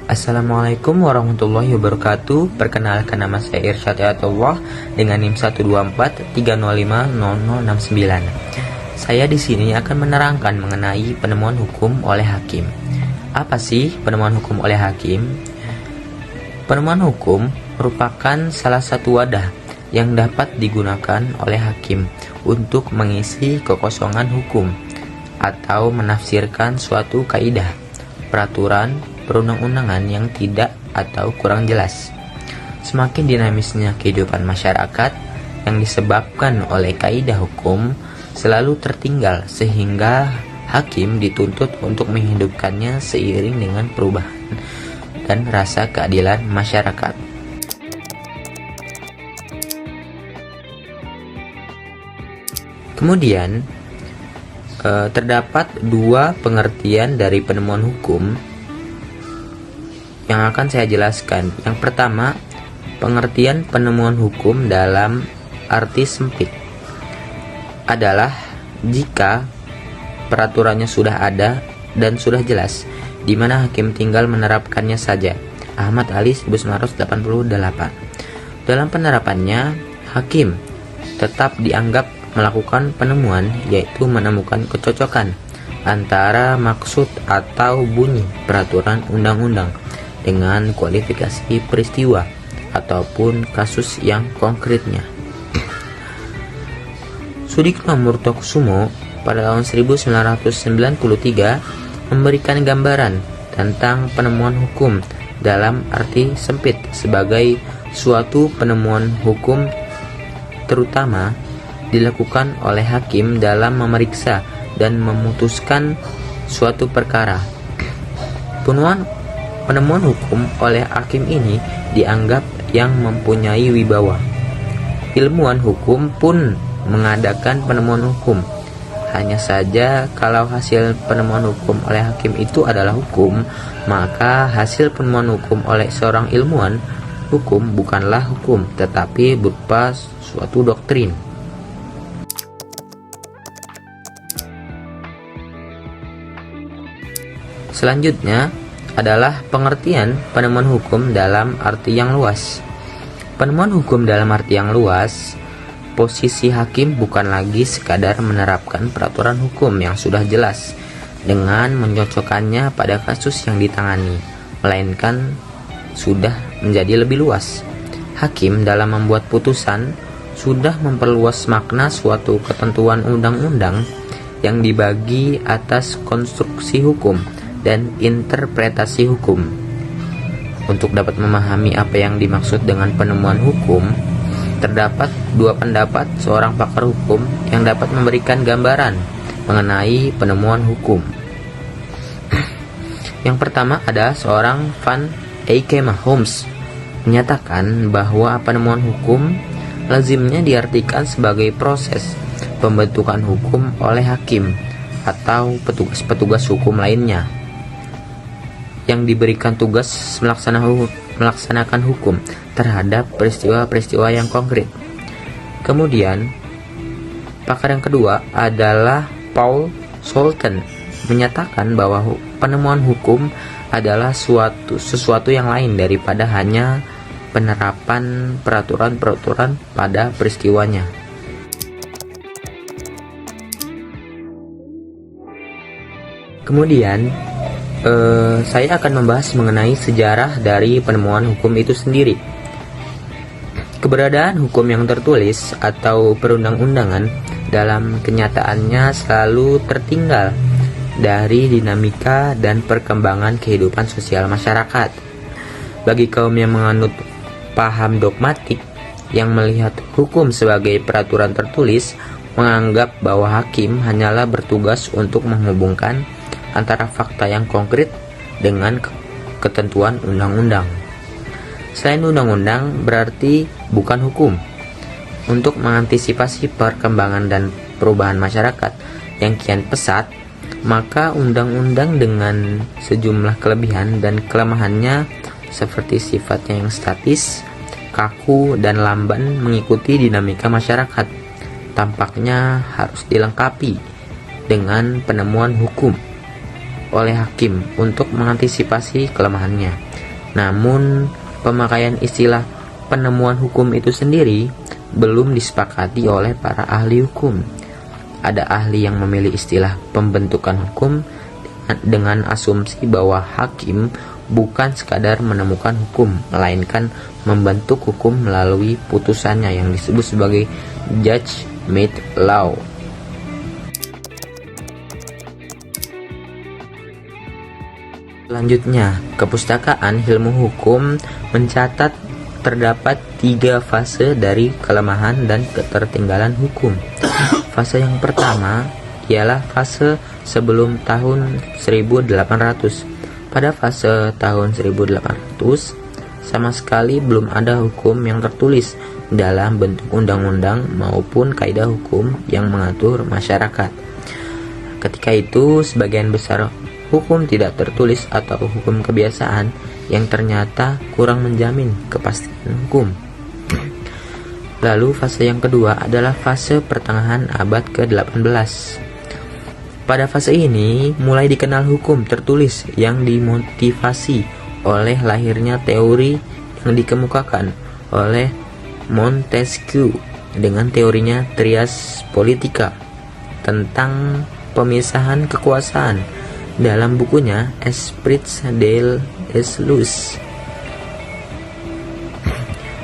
Assalamualaikum warahmatullahi wabarakatuh. Perkenalkan, nama saya Irsyad Ayatullah dengan NIM 12430500069. Saya di sini akan menerangkan mengenai penemuan hukum oleh hakim. Apa sih penemuan hukum oleh hakim? Penemuan hukum merupakan salah satu wadah yang dapat digunakan oleh hakim untuk mengisi kekosongan hukum atau menafsirkan suatu kaidah, peraturan, perundang-undangan yang tidak atau kurang jelas. Semakin dinamisnya kehidupan masyarakat yang disebabkan oleh kaidah hukum selalu tertinggal, sehingga hakim dituntut untuk menghidupkannya seiring dengan perubahan dan rasa keadilan masyarakat. Kemudian terdapat dua pengertian dari penemuan hukum yang akan saya jelaskan. Yang pertama, pengertian penemuan hukum dalam arti sempit adalah jika peraturannya sudah ada dan sudah jelas, di mana hakim tinggal menerapkannya saja. Ahmad Ali 1988. Dalam penerapannya, hakim tetap dianggap melakukan penemuan, yaitu menemukan kecocokan antara maksud atau bunyi peraturan undang-undang dengan kualifikasi peristiwa ataupun kasus yang konkretnya. Sudikno Murtokusumo pada tahun 1993 memberikan gambaran tentang penemuan hukum dalam arti sempit sebagai suatu penemuan hukum terutama dilakukan oleh hakim dalam memeriksa dan memutuskan suatu perkara. Penemuan hukum oleh hakim ini dianggap yang mempunyai wibawa. Ilmuwan hukum pun mengadakan penemuan hukum. Hanya saja kalau hasil penemuan hukum oleh hakim itu adalah hukum, maka hasil penemuan hukum oleh seorang ilmuwan hukum bukanlah hukum, tetapi berupa suatu doktrin. Selanjutnya adalah pengertian penemuan hukum dalam arti yang luas. Penemuan hukum dalam arti yang luas, posisi hakim bukan lagi sekadar menerapkan peraturan hukum yang sudah jelas dengan mencocokkannya pada kasus yang ditangani, melainkan sudah menjadi lebih luas. Hakim dalam membuat putusan sudah memperluas makna suatu ketentuan undang-undang yang dibagi atas konstruksi hukum dan interpretasi hukum. Untuk dapat memahami apa yang dimaksud dengan penemuan hukum, terdapat dua pendapat seorang pakar hukum yang dapat memberikan gambaran mengenai penemuan hukum. Yang pertama adalah seorang Van Eykema Holmes menyatakan bahwa penemuan hukum lazimnya diartikan sebagai proses pembentukan hukum oleh hakim atau petugas-petugas hukum lainnya yang diberikan tugas melaksanakan hukum terhadap peristiwa-peristiwa yang konkret. Kemudian, pakar yang kedua adalah Paul Solton menyatakan bahwa penemuan hukum adalah sesuatu yang lain daripada hanya penerapan peraturan-peraturan pada peristiwanya. Kemudian, saya akan membahas mengenai sejarah dari penemuan hukum itu sendiri. Keberadaan hukum yang tertulis atau perundang-undangan dalam kenyataannya selalu tertinggal dari dinamika dan perkembangan kehidupan sosial masyarakat. Bagi kaum yang menganut paham dogmatik yang melihat hukum sebagai peraturan tertulis, menganggap bahwa hakim hanyalah bertugas untuk menghubungkan antara fakta yang konkret dengan ketentuan undang-undang. Selain undang-undang berarti bukan hukum. Untuk mengantisipasi perkembangan dan perubahan masyarakat yang kian pesat, maka undang-undang dengan sejumlah kelebihan dan kelemahannya seperti sifatnya yang statis, kaku, dan lamban mengikuti dinamika masyarakat, tampaknya harus dilengkapi dengan penemuan hukum oleh hakim untuk mengantisipasi kelemahannya. Namun, pemakaian istilah penemuan hukum itu sendiri belum disepakati oleh para ahli hukum. Ada ahli yang memilih istilah pembentukan hukum dengan asumsi bahwa hakim bukan sekadar menemukan hukum, melainkan membentuk hukum melalui putusannya yang disebut sebagai judge-made law. Selanjutnya, kepustakaan ilmu hukum mencatat terdapat 3 fase dari kelemahan dan ketertinggalan hukum. Fase yang pertama ialah fase sebelum tahun 1800. Pada fase tahun 1800, sama sekali belum ada hukum yang tertulis dalam bentuk undang-undang maupun kaidah hukum yang mengatur masyarakat. Ketika itu, sebagian besar hukum tidak tertulis atau hukum kebiasaan yang ternyata kurang menjamin kepastian hukum. Lalu fase yang kedua adalah fase pertengahan abad ke-18. Pada fase ini mulai dikenal hukum tertulis yang dimotivasi oleh lahirnya teori yang dikemukakan oleh Montesquieu dengan teorinya trias politica tentang pemisahan kekuasaan dalam bukunya Esprit des Lois.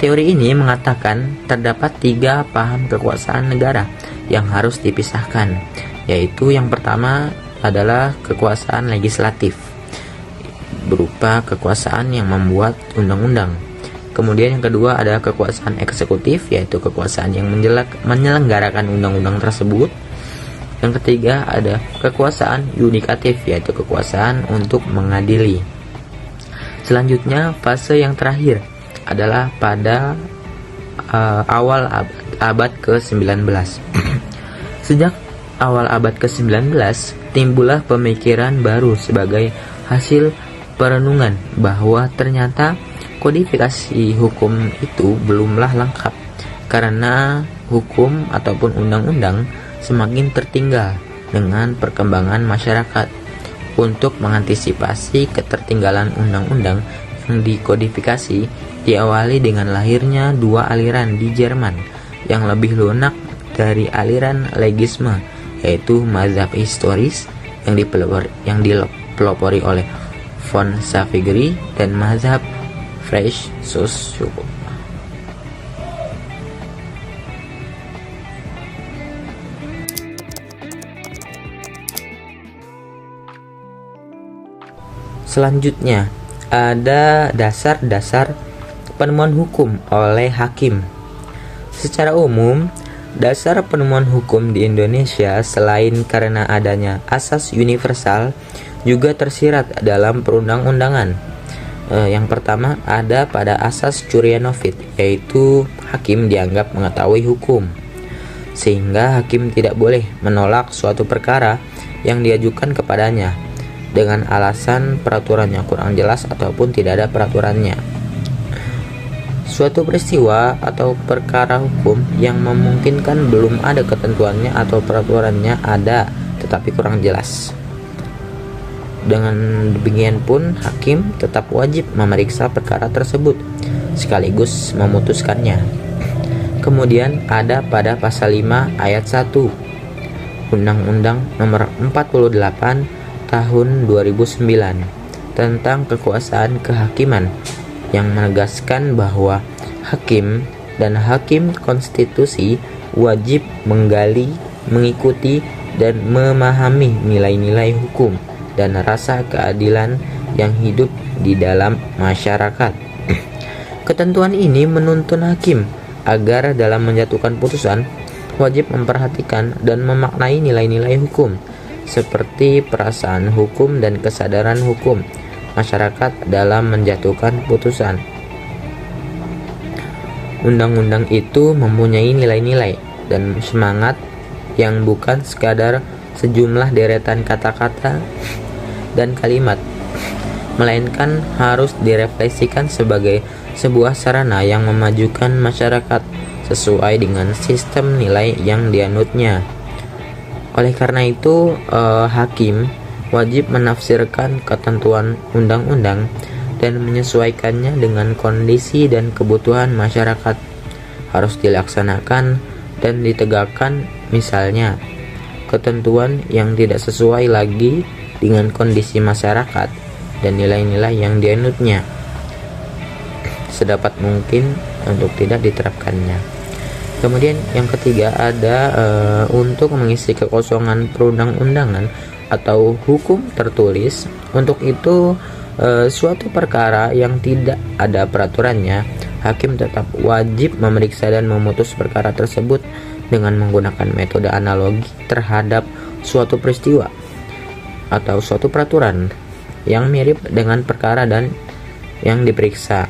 Teori ini mengatakan terdapat 3 paham kekuasaan negara yang harus dipisahkan, yaitu yang pertama adalah kekuasaan legislatif, berupa kekuasaan yang membuat undang-undang. Kemudian yang kedua adalah kekuasaan eksekutif, yaitu kekuasaan yang menyelenggarakan undang-undang tersebut. Yang ketiga ada kekuasaan yudikatif, yaitu kekuasaan untuk mengadili. Selanjutnya, fase yang terakhir adalah pada awal abad ke-19. Sejak awal abad ke-19, timbullah pemikiran baru sebagai hasil perenungan bahwa ternyata kodifikasi hukum itu belumlah lengkap, karena hukum ataupun undang-undang semakin tertinggal dengan perkembangan masyarakat. Untuk mengantisipasi ketertinggalan undang-undang yang dikodifikasi, diawali dengan lahirnya 2 aliran di Jerman yang lebih lunak dari aliran legisme, yaitu mazhab historis yang dipelopori oleh von Savigny dan mazhab Fresh Socio. Selanjutnya, ada dasar-dasar penemuan hukum oleh hakim. Secara umum, dasar penemuan hukum di Indonesia selain karena adanya asas universal juga tersirat dalam perundang-undangan. Yang pertama ada pada asas Churyanovic, yaitu hakim dianggap mengetahui hukum, sehingga hakim tidak boleh menolak suatu perkara yang diajukan kepadanya dengan alasan peraturannya kurang jelas ataupun tidak ada peraturannya. Suatu peristiwa atau perkara hukum yang memungkinkan belum ada ketentuannya atau peraturannya ada tetapi kurang jelas. Dengan demikian pun hakim tetap wajib memeriksa perkara tersebut sekaligus memutuskannya. Kemudian ada pada pasal 5 ayat 1 Undang-Undang Nomor 48 Tahun 2009 tentang kekuasaan kehakiman yang menegaskan bahwa hakim dan hakim konstitusi wajib menggali, mengikuti, dan memahami nilai-nilai hukum dan rasa keadilan yang hidup di dalam masyarakat. Ketentuan ini menuntun hakim agar dalam menjatuhkan putusan wajib memperhatikan dan memaknai nilai-nilai hukum seperti perasaan hukum dan kesadaran hukum masyarakat dalam menjatuhkan putusan. Undang-undang itu mempunyai nilai-nilai dan semangat yang bukan sekadar sejumlah deretan kata-kata dan kalimat, melainkan harus direfleksikan sebagai sebuah sarana yang memajukan masyarakat sesuai dengan sistem nilai yang dianutnya. Oleh karena itu, hakim wajib menafsirkan ketentuan undang-undang dan menyesuaikannya dengan kondisi dan kebutuhan masyarakat. Harus dilaksanakan dan ditegakkan, misalnya ketentuan yang tidak sesuai lagi dengan kondisi masyarakat dan nilai-nilai yang dianutnya, sedapat mungkin untuk tidak diterapkannya. Kemudian yang ketiga ada untuk mengisi kekosongan perundang-undangan atau hukum tertulis. Untuk itu suatu perkara yang tidak ada peraturannya, hakim tetap wajib memeriksa dan memutus perkara tersebut dengan menggunakan metode analogi terhadap suatu peristiwa atau suatu peraturan yang mirip dengan perkara dan yang diperiksa,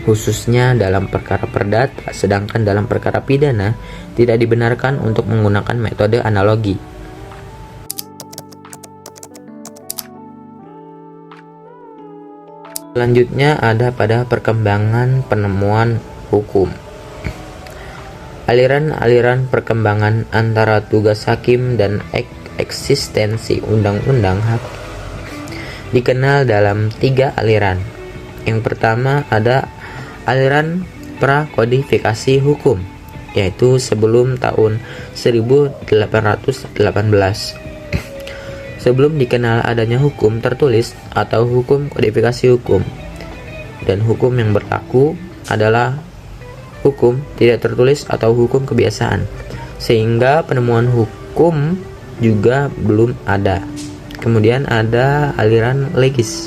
khususnya dalam perkara perdata, sedangkan dalam perkara pidana tidak dibenarkan untuk menggunakan metode analogi. Selanjutnya ada pada perkembangan penemuan hukum. Aliran-aliran perkembangan antara tugas hakim dan eksistensi undang-undang hakim dikenal dalam 3 aliran. Yang pertama ada aliran prakodifikasi hukum, yaitu sebelum tahun 1818. Sebelum dikenal adanya hukum tertulis atau hukum kodifikasi hukum, dan hukum yang berlaku adalah hukum tidak tertulis atau hukum kebiasaan, sehingga penemuan hukum juga belum ada. Kemudian ada aliran legis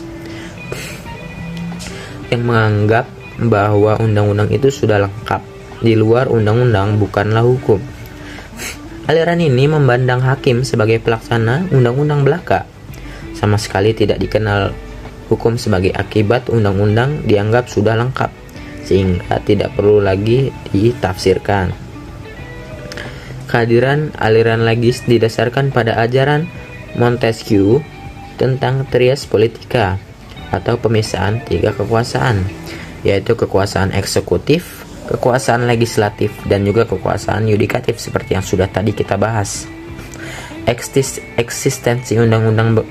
yang menganggap bahwa undang-undang itu sudah lengkap, di luar undang-undang bukanlah hukum. Aliran ini memandang hakim sebagai pelaksana undang-undang belaka. Sama sekali tidak dikenal hukum sebagai akibat undang-undang, dianggap sudah lengkap, sehingga tidak perlu lagi ditafsirkan. Kehadiran aliran legis didasarkan pada ajaran Montesquieu tentang trias politika atau pemisahan 3 kekuasaan, yaitu kekuasaan eksekutif, kekuasaan legislatif, dan juga kekuasaan yudikatif seperti yang sudah tadi kita bahas. Eksistensi undang-undang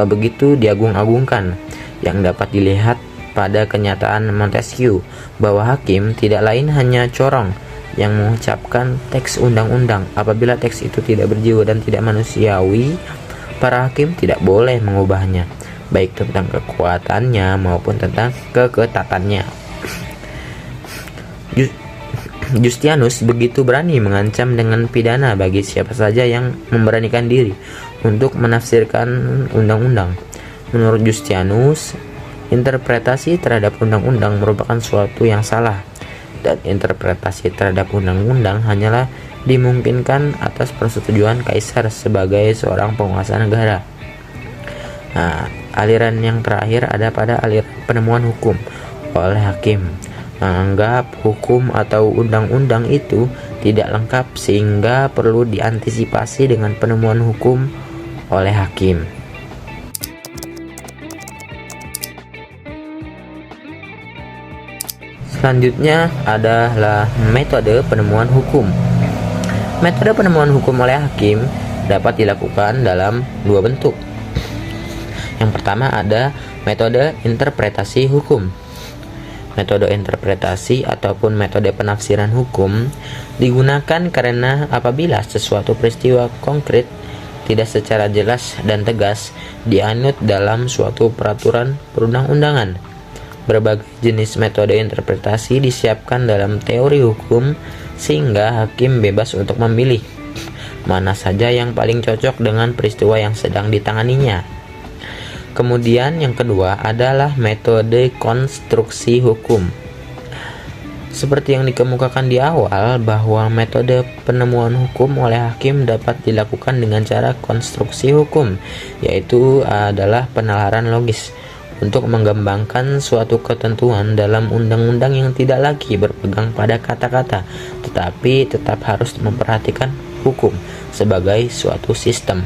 begitu diagung-agungkan, yang dapat dilihat pada kenyataan Montesquieu bahwa hakim tidak lain hanya corong yang mengucapkan teks undang-undang. Apabila teks itu tidak berjiwa dan tidak manusiawi, para hakim tidak boleh mengubahnya, baik tentang kekuatannya maupun tentang keketatannya. Justianus begitu berani mengancam dengan pidana bagi siapa saja yang memberanikan diri untuk menafsirkan undang-undang. Menurut Justianus, interpretasi terhadap undang-undang merupakan suatu yang salah, dan interpretasi terhadap undang-undang hanyalah dimungkinkan atas persetujuan kaisar sebagai seorang penguasa negara. Nah, aliran yang terakhir ada pada aliran penemuan hukum oleh hakim, menganggap hukum atau undang-undang itu tidak lengkap sehingga perlu diantisipasi dengan penemuan hukum oleh hakim. Selanjutnya adalah metode penemuan hukum. Metode penemuan hukum oleh hakim dapat dilakukan dalam 2 bentuk. Yang pertama ada metode interpretasi hukum. Metode interpretasi ataupun metode penafsiran hukum digunakan karena apabila sesuatu peristiwa konkret tidak secara jelas dan tegas dianut dalam suatu peraturan perundang-undangan. Berbagai jenis metode interpretasi disiapkan dalam teori hukum sehingga hakim bebas untuk memilih mana saja yang paling cocok dengan peristiwa yang sedang ditanganinya. Kemudian yang kedua adalah metode konstruksi hukum. Seperti yang dikemukakan di awal bahwa metode penemuan hukum oleh hakim dapat dilakukan dengan cara konstruksi hukum, yaitu adalah penalaran logis untuk mengembangkan suatu ketentuan dalam undang-undang yang tidak lagi berpegang pada kata-kata, tetapi tetap harus memperhatikan hukum sebagai suatu sistem.